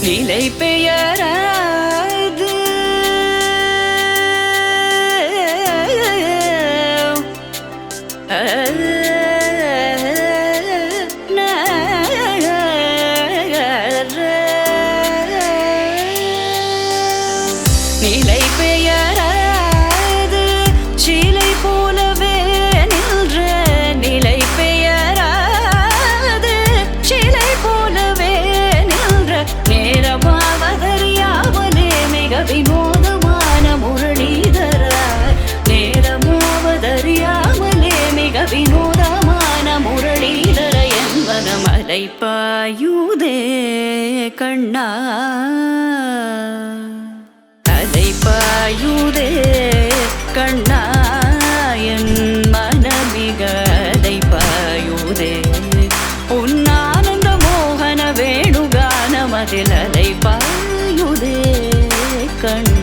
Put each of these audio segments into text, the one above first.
நிலை பெயராது நிலை பெயராது சிலை போலவே நின்ற நிலை பெயராது சிலை போலவே நின்ற நேரமாவதறியாமலே மிக வினோதமான முரளிதர நேரமாவதறியாமலே மிக வினோதமான முரளிதர என்பன மலை பாயுதே கண்ணா பாயுதே கண்ணா என் மனமிக அலை பாயுதே உன் ஆனந்த மோகன வேணுகானமதில் அலை பாயுதே கண்ணா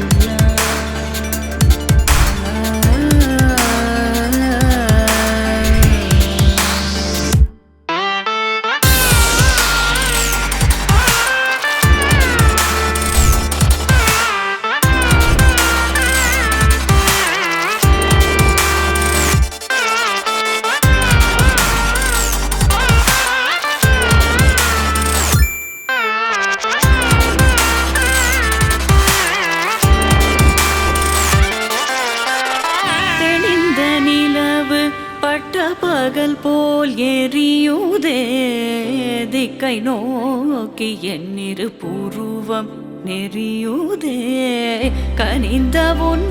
பகல் போல் எரியுதே திக்கை நோக்கி என்னிரு பூர்வம் நெறியுதே கனிந்த உன்